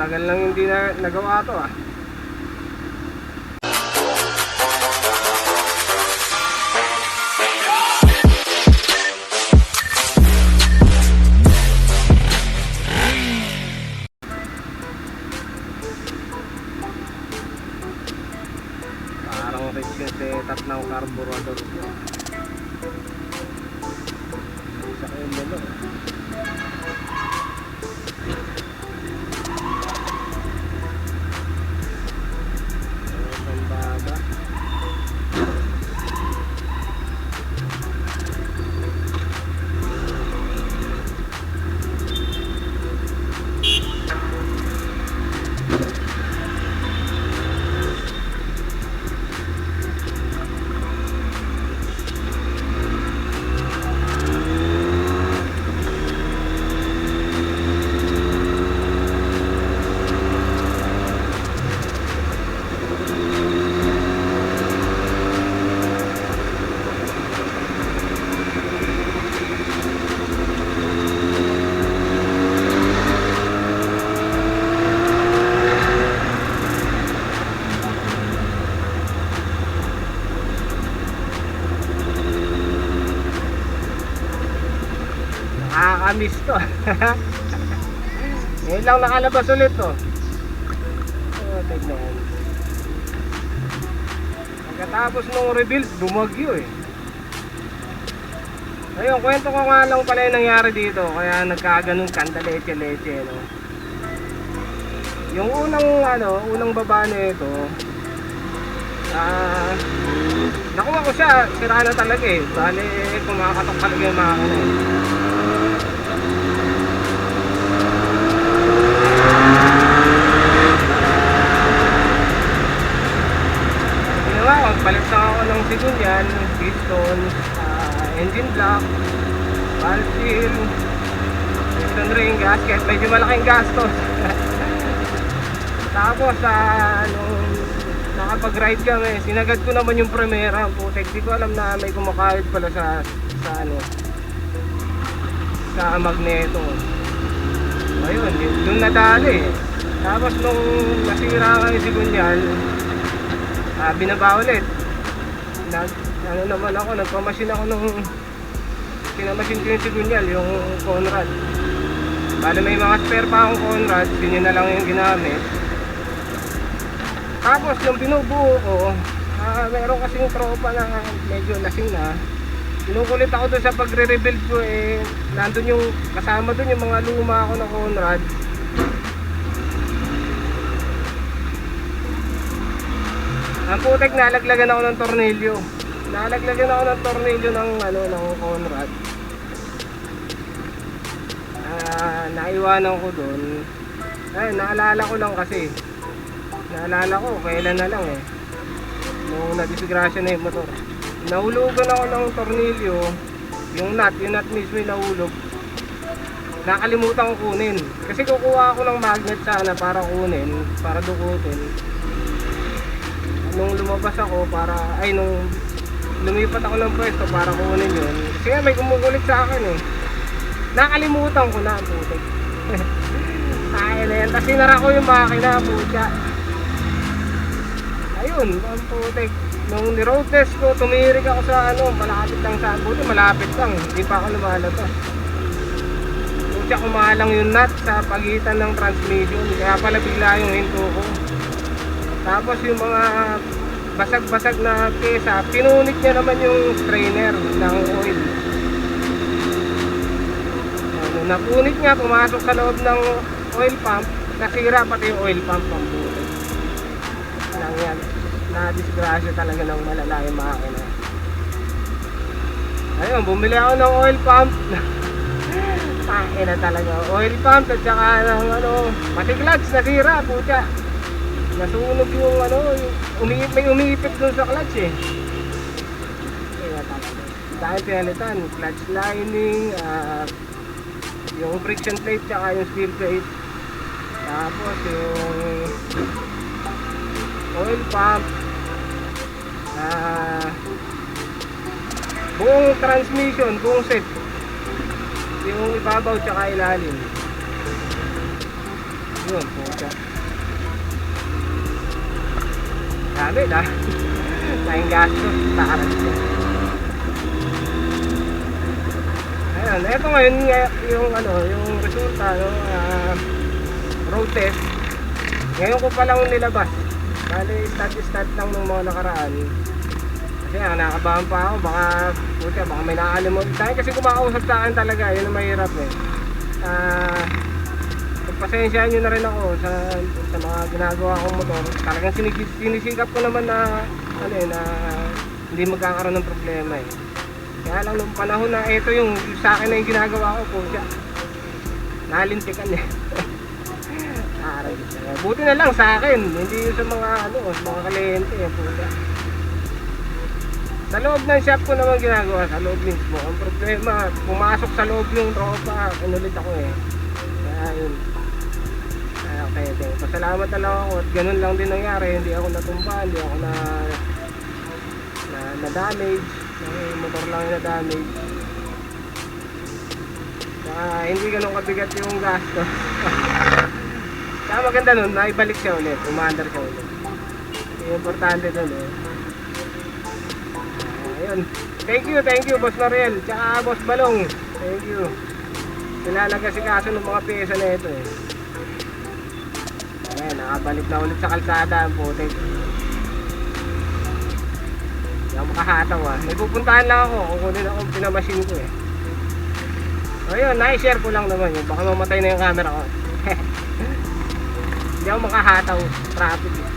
Matagal lang hindi na nagawa to ah. Parang rich yung setup ng carburetor ko. Isa kayo nilo. Baba. Nakakamiss to. Ngayon lang nakalabas ulit to. Oh, tignan. Pagkatapos nung rebuild, bumagyo eh. Ayun, kwento ko nga lang pala yung nangyari dito. Kaya nagkaganon kanda-leche-leche, no? Yung unang baba nito, nakuha ko siya, sira na talaga eh. Bale, kumakatok talaga yung makina eh. Palit na ako ng sigunyan, piston, engine block, valve seal, piston ring, gasket. Medyo malaking gastos. Tapos nung nakapag-ride kami, sinagad ko naman yung Primera. Putek, di ko alam na may kumakahit pala sa magneto. Ayun, doon nadali. Tapos nung nasira nga yung sigunyan, binaba ulit. Nagpamasin ako nung pinamasin ko yung sigunyal, yung Conrad. Bale may mga spare pa akong Conrad, yun na lang yung ginamit. Tapos yung binubuo ko, meron kasing tropa na medyo lasing na. Kinukulit ako doon sa pagre-rebuild ko eh. Nandun yung kasama doon yung mga luma ako na Conrad. Ang putek, nalaglagan ako ng tornilyo. Nalaglagan ako ng tornilyo ng Conrad. Naiwanan ko doon. Ay, naalala ko lang kasi. Naalala ko, kailan na lang eh. Nung nadisgrasya na yung motor. Nahulugan ako ng tornilyo. Yung nut mismo yung nahulog. Nakalimutan ko kunin. Kasi kukuha ako ng magnet sana para kunin, para dukutin. Nung lumabas ako nung lumipat ako ng pwesto para kunin yun, kasi nga may kumukulit sa akin eh. Nakalimutan ko na ang putik. Ay na yan, tapos sinara ko yung makina, putya. Ayun, ang putik. Nung ni-road test ko, tumirik ako sa malapit lang sa buti, malapit lang, hindi pa ako lumalabas. Putya, kumalang yung nut sa pagitan ng transmission, kaya pala bigla yung hinto ko. Tapos yung mga basag-basag na pyesa, pinunit niya naman yung strainer ng oil. Napunit nga, pumasok sa loob ng oil pump, nasira pati yung oil pump ang buhay. Lang yan, na-disgrasya talaga ng malala yung makina. Ayun, bumili ako ng oil pump. Pain na talaga, oil pump at saka ng pati clutch nasira, putya. Nasunog yung may umiipit dun sa clutch eh. Kaya talaga. Dahil pinalitan, clutch lining, yung friction plate tsaka yung steel plate. Tapos yung oil pump, buong transmission, buong set, yung ibabaw tsaka ilalim. Yun, puta. Dami na. Tayong gastos. Takarat siya. Ayan, eto ngayon yung ano, yung resulta, no, road test. Ngayon ko pa lang nilabas. Bale, start lang nung mga nakaraan. Kasi nakakabahan pa ako, baka may nakakalimutan sa akin kasi kumakausap sa akin talaga, yun ang mahirap eh. Pagpasensyaan nyo na rin ako sa mga ginagawa kong motor. Talagang sinisikap ko naman na na hindi magkakaroon ng problema eh. Kaya lang nung panahon na ito yung sa akin na yung ginagawa ko po siya, nalintikan eh. Buti na lang sa akin, hindi yung sa mga mga kliyente eh po siya. Sa loob ng shop ko naman ginagawa, sa loob mismo. Ang problema, pumasok sa loob yung tropa, inulit ako eh. Kaya yun. Okay, pasalamat na lang ako at ganun lang din nangyari. Hindi ako natumba, hindi ako na-damage. Yung motor lang yung na-damage. Kaya hindi ganun kabigat yung gasto. Kaya maganda nun, naibalik siya ulit, umaandar siya ulit. Yung importante dun eh. Ayun. Thank you Boss Mariel, tsaka Boss Balong. Thank you. Sila nag-asikaso ng mga pyesa na ito eh. Ayan, nakabalik na ulit sa kalsada ang putik. Hindi ako makahataw ah. May pupuntahan lang ako, kukunin ako pinamasin ko eh. Ayun, na-share ko lang naman yun. Baka mamatay na yung camera ko. Hindi ako makahataw, traffic eh.